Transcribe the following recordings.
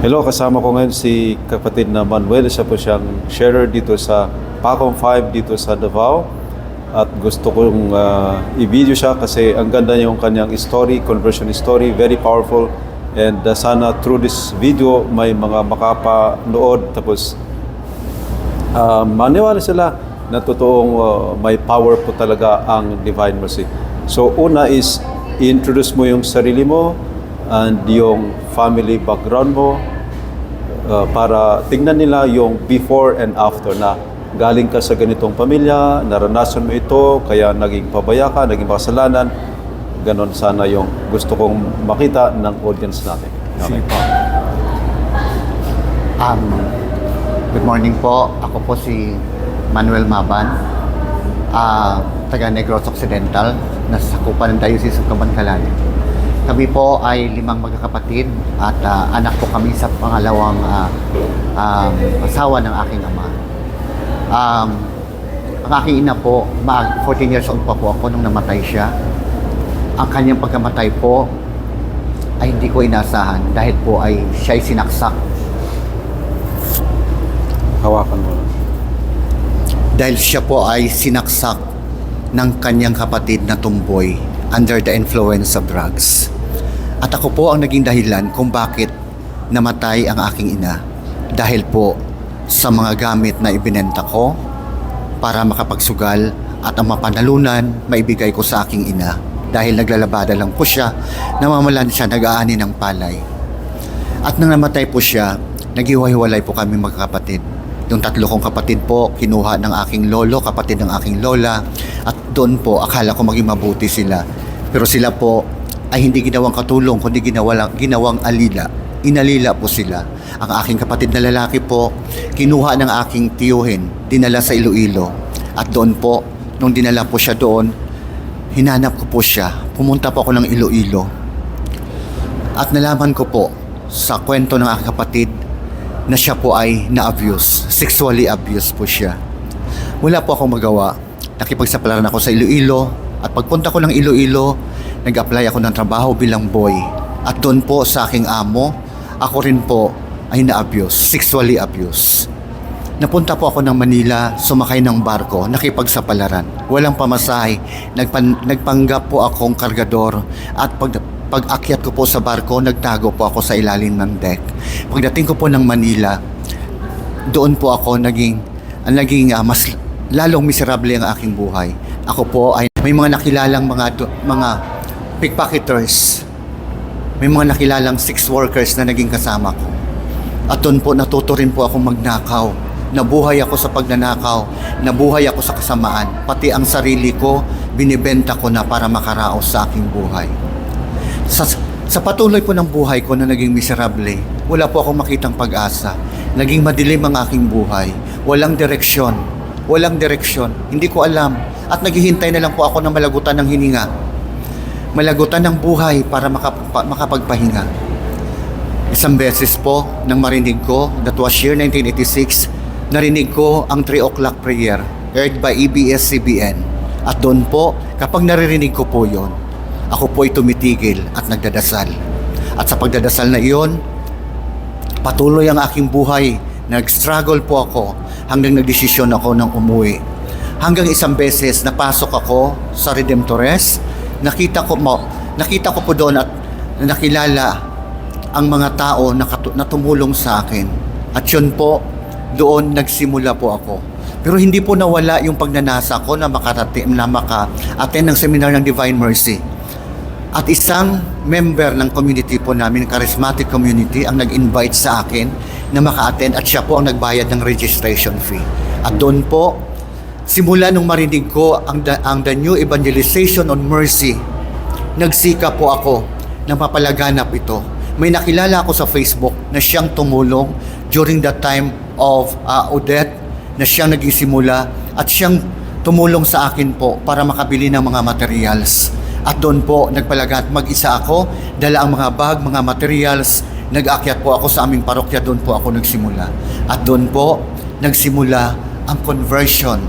Hello, kasama ko ngayon si kapatid na Manuel. Siya po siyang sharer dito sa Pacom 5 dito sa Davao. At gusto kong i-video siya kasi ang ganda yung kanyang story, conversion story, very powerful. And sana through this video may mga makapanood tapos maniwala sila na totoong may power po talaga ang Divine Mercy. So una is i-introduce mo yung sarili mo and yung family background mo para tingnan nila yung before and after na galing ka sa ganitong pamilya, naranasan mo ito, kaya naging pabaya ka, naging makasalanan. Ganon sana yung gusto kong makita ng audience natin. Okay. Sige po. Good morning po. Ako po si Manuel Maban, taga Negros Occidental, nasa sakupan ng Diocese of Cabancalan. Kami po ay 5 magkakapatid at anak po kami sa pangalawang asawa ng aking ama. Ang aking ina po, 14 years old pa po ako nung namatay siya. Ang kanyang pagkamatay po ay hindi ko inasahan dahil po ay siya ay sinaksak. Hawakan mo. Dahil siya po ay sinaksak ng kanyang kapatid na tumboy under the influence of drugs. At ako po ang naging dahilan kung bakit namatay ang aking ina. Dahil po sa mga gamit na ibinenta ko para makapagsugal at ang mapanalunan maibigay ko sa aking ina. Dahil naglalabada lang po siya, namamalan siya, nag-aani ng palay. At nang namatay po siya, naghiwa-hiwalay po kami magkakapatid. Yung 3 kong kapatid po, kinuha ng aking lolo, kapatid ng aking lola. At doon po, akala ko maging mabuti sila. Pero sila po ay hindi ginawang katulong, kundi ginawang alila. Inalila po sila. Ang aking kapatid na lalaki po, kinuha ng aking tiyuhin, dinala sa Iloilo. At doon po, nung dinala po siya doon, hinanap ko po siya. Pumunta po ako ng Iloilo. At nalaman ko po sa kwento ng aking kapatid na siya po ay na-abuse. Sexually abused po siya. Wala po akong magawa. Nakipagsapalaran ako sa Iloilo. At pagpunta ko ng Iloilo, nag-apply ako ng trabaho bilang boy. At doon po sa aking amo, ako rin po ay na-abuse. Sexually abused. Napunta po ako ng Manila, sumakay ng barko, nakipagsapalaran. Walang pamasahe, nagpanggap po akong kargador at pag-akyat ko po sa barko, nagtago po ako sa ilalim ng deck. Pagdating ko po ng Manila, doon po ako naging mas lalong miserable ang aking buhay. Ako po ay may mga nakilalang mga pickpocketers. May mga nakilalang sex workers na naging kasama ko. At doon po natuto rin po akong magnakaw. Nabuhay ako sa pagnanakaw, nabuhay ako sa kasamaan, pati ang sarili ko, binibenta ko na para makaraos sa aking buhay. Sa patuloy po ng buhay ko na naging miserable, wala po akong makitang pag-asa. Naging madilim ang aking buhay, walang direksyon, hindi ko alam. At naghihintay na lang po ako ng malagutan ng hininga, malagutan ng buhay para makapagpahinga. Isang beses po nang marinig ko, that was year 1986, narinig ko ang 3 o'clock prayer heard by ABS-CBN. At doon po, kapag naririnig ko po yon, ako po ay tumitigil at nagdadasal. At sa pagdadasal na iyon, patuloy ang aking buhay. Nag-struggle po ako hanggang nagdesisyon ako ng umuwi. Hanggang isang beses napasok ako sa Redemptores, nakita ko po doon at nakilala ang mga tao na tumulong sa akin. At yun po, doon nagsimula po ako. Pero hindi po nawala yung pagnanasa ko na maka-attend ng seminar ng Divine Mercy. At isang member ng community po namin, charismatic community, ang nag-invite sa akin na maka-attend at siya po ang nagbayad ng registration fee. At doon po, simula nung marinig ko ang The New Evangelization on Mercy, nagsika po ako na mapalaganap ito. May nakilala ako sa Facebook na siyang tumulong during the time of Odette, na siyang naging simula at siyang tumulong sa akin po para makabili ng mga materials. At doon po nagpalagat, mag-isa ako, dala ang mga bag, mga materials, nag-akyat po ako sa aming parokya, doon po ako nagsimula. At doon po nagsimula ang conversion.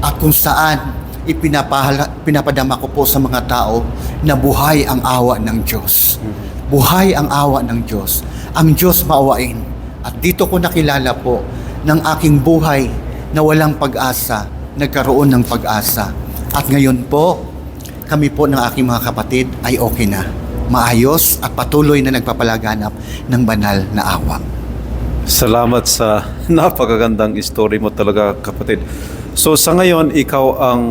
At kung saan pinapadama ko po sa mga tao na buhay ang awa ng Diyos. buhay ang awa ng Diyos. Ang Diyos maawain. At dito ko nakilala po ng aking buhay na walang pag-asa, nagkaroon ng pag-asa. At ngayon po, kami po ng aking mga kapatid ay okay na. Maayos at patuloy na nagpapalaganap ng banal na awa. Salamat sa napakagandang story mo talaga, kapatid. So sa ngayon, ikaw ang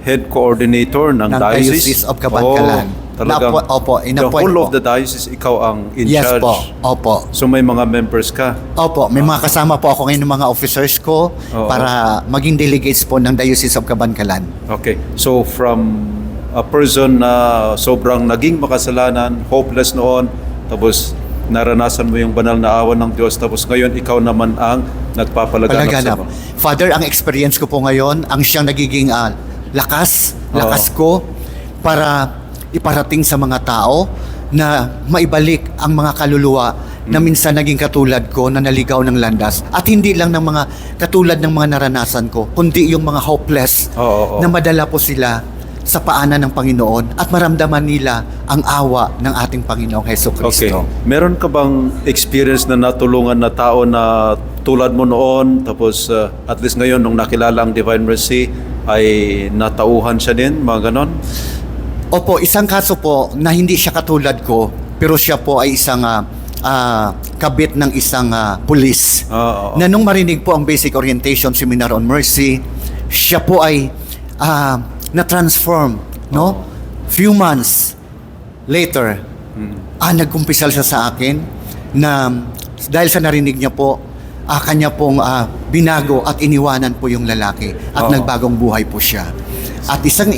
head coordinator ng Diocese of Cabancalan. Talagang the whole of the diocese, ikaw ang in Yes charge. po, opo. So may mga members ka. Opo, may mga kasama po ako ngayon ng mga officers ko para maging delegates po ng Diocese of Cabancalan. Okay. So from a person na sobrang naging makasalanan, hopeless noon, tapos naranasan mo yung banal na awa ng Diyos, tapos ngayon ikaw naman ang nagpapalaganap sa Palaganap. Father, ang experience ko po ngayon, ang siyang nagiging lakas ko para iparating sa mga tao na maibalik ang mga kaluluwa na minsan naging katulad ko na naligaw ng landas. At hindi lang ng mga katulad ng mga naranasan ko, kundi yung mga hopeless na madala po sila sa paanan ng Panginoon at maramdaman nila ang awa ng ating Panginoong Hesus Okay. Kristo. Meron ka bang experience na natulungan na tao na tulad mo noon, tapos at least ngayon nung nakilala ang Divine Mercy ay natauhan siya din, mga ganon? Opo, isang kaso po na hindi siya katulad ko, pero siya po ay isang kabit ng isang pulis. Na nung marinig po ang Basic Orientation Seminar on Mercy, siya po ay na-transform, no? Few months later, nagkumpisal siya sa akin na dahil sa narinig niya po, kanya pong binago at iniwanan po yung lalaki at nagbagong buhay po siya. At isang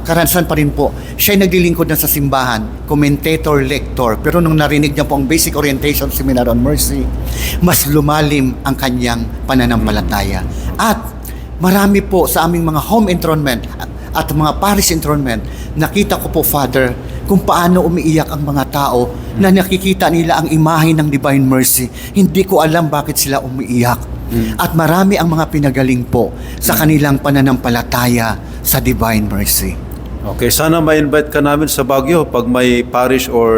karanasan pa rin po, siya ay naglilingkod na sa simbahan, commentator, lector, pero nung narinig niya po ang Basic Orientation Seminar on Mercy, mas lumalim ang kanyang pananampalataya. At marami po sa aming mga home enthronement at mga parish enthronement, nakita ko po, Father, kung paano umiiyak ang mga tao na nakikita nila ang imahe ng Divine Mercy. Hindi ko alam bakit sila umiiyak. At marami ang mga pinagaling po sa kanilang pananampalataya sa Divine Mercy. Okay, sana ma-invite ka namin sa Baguio pag may parish or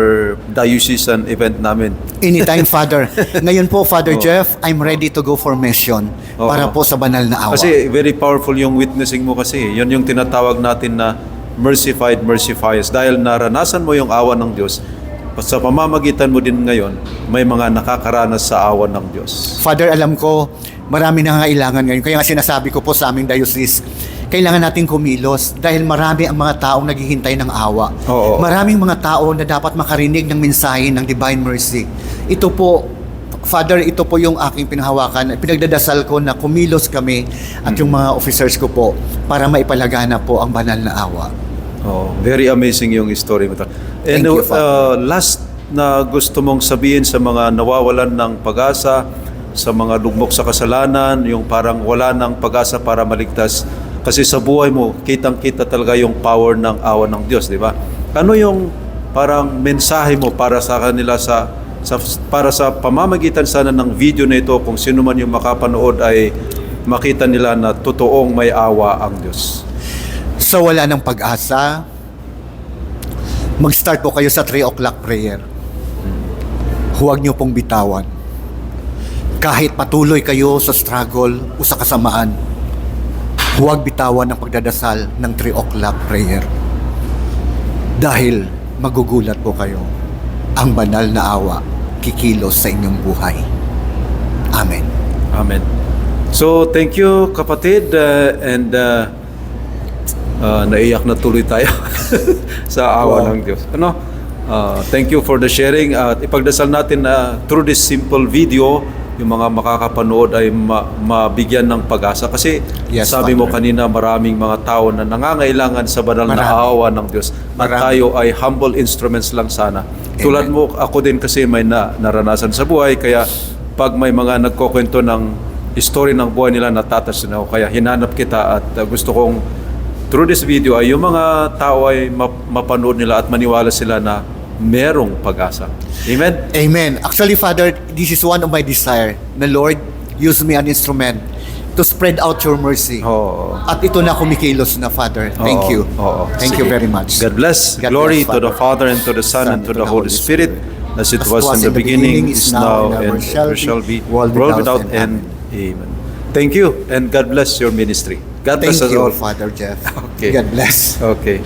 diocesan event namin. Anytime, Father. Ngayon po, Father Jeff, I'm ready to go for mission para po sa banal na awa. Kasi very powerful yung witnessing mo kasi. Yun yung tinatawag natin na mercified, mercifies. Dahil naranasan mo yung awa ng Diyos, sa pamamagitan mo din ngayon, may mga nakakaranas sa awa ng Diyos. Father, alam ko, marami na kailangan ngayon. Kaya nga sinasabi ko po sa aming diocese, kailangan nating kumilos dahil marami ang mga taong naghihintay ng awa. Maraming mga tao na dapat makarinig ng mensahe ng Divine Mercy. Ito po, Father, ito po yung aking pinahawakan. Pinagdadasal ko na kumilos kami at yung mga officers ko po para maipalagana po ang banal na awa. Very amazing yung story mo. And Thank you, Father. Last na gusto mong sabihin sa mga nawawalan ng pag-asa, sa mga lugmok sa kasalanan, yung parang wala ng pag-asa para maligtas. Kasi sa buhay mo, kitang-kita talaga yung power ng awa ng Diyos, di ba? Ano yung parang mensahe mo para sa kanila para sa pamamagitan sana ng video na ito, kung sino man yung makapanood ay makita nila na totoong may awa ang Diyos? Sa wala ng pag-asa, mag-start po kayo sa 3 o'clock prayer. Huwag niyo pong bitawan. Kahit patuloy kayo sa struggle o sa kasamaan, huwag bitawan ang pagdadasal ng 3 o'clock prayer. Dahil magugulat po kayo. Ang banal na awa kikilos sa inyong buhay. Amen. Amen. So, thank you, kapatid, and naiyak na tuloy tayo sa awa ng Diyos. Thank you for the sharing. At ipagdasal natin na through this simple video, yung mga makakapanood ay mabigyan ng pag-asa. Kasi sabi mo kanina, maraming mga tao na nangangailangan sa banal na awa ng Diyos. At tayo ay humble instruments lang sana. Amen. Tulad mo, ako din kasi may naranasan sa buhay. Kaya pag may mga nagkukwento ng story ng buhay nila, natatas na ako. Kaya hinanap kita at gusto kong through this video ay yung mga tao ay mapanood nila at maniwala sila na merong pag-asa. Amen? Amen. Actually, Father, this is one of my desire. Na Lord, use me an instrument to spread out your mercy. Oo. At ito na kumikilos na, Father. Thank Oo, you. oo. Thank you Sige. very much. God bless. God Glory bless, to the Father. Father, and to the Son, and to the Holy Spirit, as it was in the beginning, is now, and ever shall be, world without end. Amen. Thank you, and God bless your ministry. God Thank bless us you, all. Father Jeff. Okay. God bless. Okay.